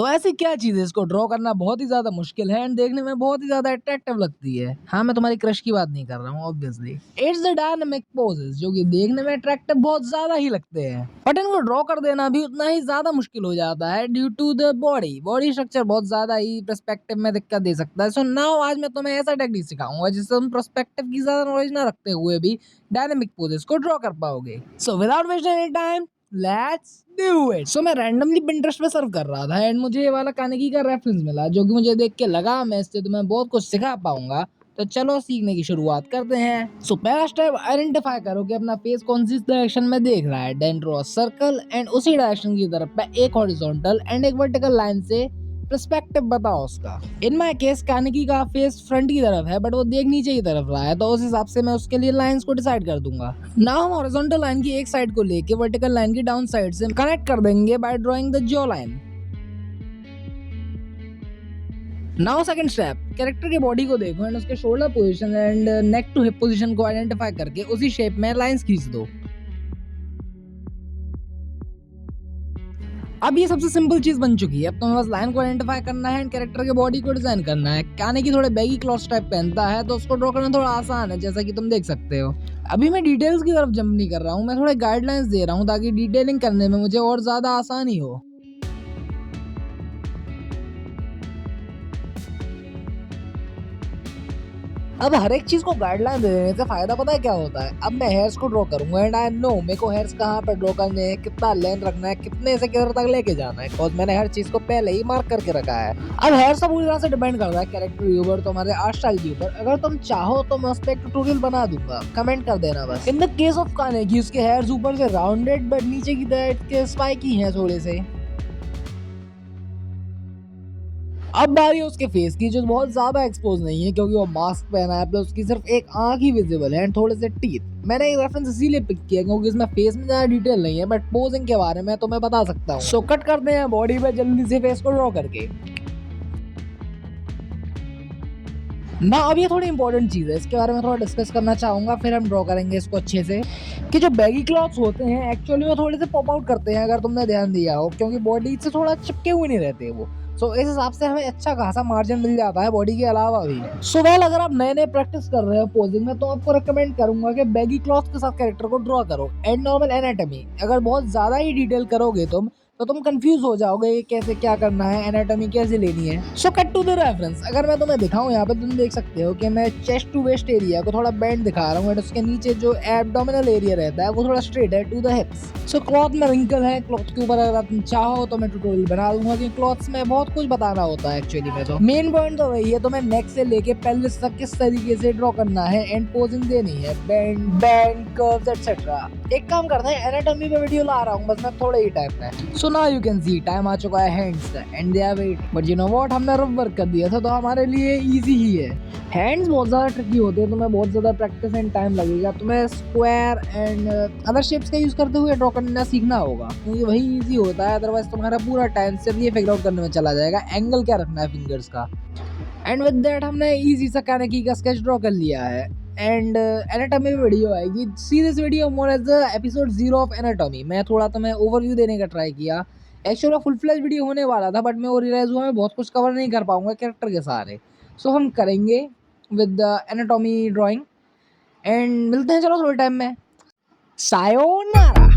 तो ऐसी क्या चीज है इसको ड्रॉ करना बहुत ही ज्यादा मुश्किल है एंड देखने में बहुत ही ज्यादा अट्रैक्टिव लगती है। हाँ, मैं तुम्हारी क्रश की बात नहीं कर रहा हूँ obviously. It's the dynamic poses जो कि देखने में अट्रैक्टिव बहुत ज्यादा ही लगते हैं, बट इनको ड्रॉ कर देना भी उतना ही ज्यादा मुश्किल हो जाता है due to the body structure बहुत ज्यादा ही पर्सपेक्टिव में दिक्कत दे सकता है। सो नाउ आज मैं तुम्हें ऐसा टेक्निक सिखाऊंगा जिससे तुम पर्सपेक्टिव की ज्यादा नॉलेज ना रखते हुए भी डायनामिक पोजेस को ड्रॉ कर पाओगे। So without wasting any time, let's do it. So मैं रैंडमली पिंटरेस्ट पे सर्व कर रहा था एंड मुझे ये वाला कानेकी का रेफरेंस मिला जो कि मुझे देख के लगा मैं इससे तुम्हें बहुत कुछ सिखा पाऊंगा। तो चलो सीखने की शुरुआत करते हैं। सो पहला स्टेप, आइडेंटिफाई करो कि अपना फेस कौन सी डायरेक्शन में देख रहा है। देन ड्रॉ सर्कल एंड उसी डायरेक्शन की तरफ पे एक हॉरिजॉन्टल एंड एक वर्टिकल लाइन से पर्सपेक्टिव बताओ उसका। इन माय केस कानेकी का फेस फ्रंट की तरफ है बट वो देख नीचे की तरफ रहा है, तो उस हिसाब से मैं उसके लिए लाइंस को डिसाइड कर दूंगा। नाउ हम हॉरिजॉन्टल लाइन की एक साइड को लेके वर्टिकल लाइन की डाउन साइड से कनेक्ट कर देंगे by drawing the jaw line. Now second step, character की बॉडी को देखो एंड उसके shoulder position and neck to hip position को आइडेंटिफाई करके उसी शेप में लाइंस खींच दो। अब ये सबसे सिंपल चीज बन चुकी है। अब तुम्हें बस लाइन को आइडेंटिफाई करना है एंड कैरेक्टर के बॉडी को डिजाइन करना है। काने की थोड़े बैगी क्लॉथ्स टाइप पहनता है तो उसको ड्रॉ करना थोड़ा आसान है, जैसा कि तुम देख सकते हो। अभी मैं डिटेल्स की तरफ जंप नहीं कर रहा हूँ, मैं थोड़े गाइडलाइंस दे रहा हूँ ताकि डिटेलिंग करने में मुझे और ज्यादा आसानी हो। अब हर एक चीज को गाइडलाइन दे देने से फायदा पता है क्या होता है। अब मैं हेयर्स को ड्रॉ करूंगा एंड आई नो मेरे को हेयर्स कहाँ पर ड्रॉ करने हैं, कितना लेंथ रखना है, कितने से किधर तक लेके जाना है, बिकॉज मैंने हर चीज को पहले ही मार्क करके रखा है। अब हेयर्स का पूरी तरह से डिपेंड करता है कैरेक्टर के ऊपर, तुम्हारे आर्ट स्टाइल के ऊपर। अगर तुम चाहो तो मैं उस पर एक ट्यूटोरियल बना दूंगा, कमेंट कर देना बस। इन द केस ऑफ कानेकी उसके हेयर्स ऊपर से राउंडेड बट नीचे की तरफ स्पाइकी हैं थोड़े से। अब बारी है उसके फेस की जो बहुत ज्यादा एक्सपोज नहीं है क्योंकि वो मास्क पहना है, प्लस उसकी सिर्फ एक आंख ही विजिबल है एंड थोड़े से टीथ। मैंने ये रेफरेंस इसीलिए पिक किया क्योंकि इसमें फेस में ज्यादा डिटेल नहीं है बट पोजिंग के बारे में तो मैं बता सकता हूँ। सो कट करते हैं बॉडी पे जल्दी से फेस को ड्रॉ करके। ना अब ये थोड़ी इंपॉर्टेंट चीज है, इसके बारे में थोड़ा डिस्कस करना चाहूंगा, फिर हम ड्रॉ करेंगे इसको अच्छे से। कि जो बैगी क्लॉथ्स होते हैं एक्चुअली वो थोड़े से पॉप आउट करते हैं अगर तुमने ध्यान दिया हो, क्योंकि बॉडी से थोड़ा चिपके हुए नहीं रहते वो। सो इस हिसाब से हमें अच्छा खासा मार्जिन मिल जाता है बॉडी के अलावा भी। सो वेल अगर आप नए नए प्रैक्टिस कर रहे हो पोजिंग में तो आपको रिकमेंड करूंगा कि बैगी क्लॉथ के साथ कैरेक्टर को ड्रॉ करो एंड नॉर्मल एनाटॉमी। अगर बहुत ज्यादा ही डिटेल करोगे तुम कंफ्यूज हो जाओगे कैसे क्या करना है, एनाटॉमी कैसे लेनी है। So cut to the reference. अगर मैं तुम्हें दिखाऊं यहाँ पे तुम देख सकते हो कि मैं चेस्ट टू वेस्ट एरिया को थोड़ा बेंड दिखा रहा हूँ एंड उसके नीचे जो एब्डोमिनल एरिया रहता है वो थोड़ा स्ट्रेट है to the hips. So cloth में रिंकल है, क्लॉथ के ऊपर अगर तुम चाहो तो मैं ट्यूटोरियल बना दूंगा कि क्लॉथ्स में बहुत कुछ बताना होता है एक्चुअली में। तो मेन पॉइंट तो वही है, तुम्हें नेक से लेके पेल्विस तक किस तरीके से ड्रॉ करना है एंड पोजिंग देनी है, बेंड कर्व्स एटसेट्रा। एक काम करते हैं, एनाटॉमी पे वीडियो ला रहा हूँ बस मैं थोड़े ही टाइम में। So now you can see time आ चुका है हैंड्स का end they are wet, but you know what, हमने रफ वर्क कर दिया था तो हमारे लिए इजी ही है। हैंड्स बहुत ज़्यादा ट्रिकी होते हैं, तुम्हें बहुत ज़्यादा प्रैक्टिस एंड टाइम लगेगा। तुम्हें स्क्वायर एंड अदर शेप्स का यूज़ करते हुए ड्रॉ करना सीखना होगा क्योंकि वही इजी होता है, अदरवाइज तुम्हारा पूरा टाइम सिर्फ ये फिगर आउट करने में चला जाएगा एंगल क्या रखना है फिंगर्स का। एंड विद दैट हमने इजी सा कानेकी का स्केच ड्रॉ कर लिया है एंड एनाटॉमी वीडियो आएगी। See this video more as the episode 0 of anatomy. मैं थोड़ा तुम्हें ओवरव्यू देने का ट्राई किया। एक्चुअली फुल फ्लैश वीडियो होने वाला था बट मैं वो रियलाइज हुआ मैं बहुत कुछ कवर नहीं कर पाऊंगा कैरेक्टर के सारे। सो हम करेंगे with the anatomy drawing and मिलते हैं चलो थोड़े टाइम में। सायोनारा।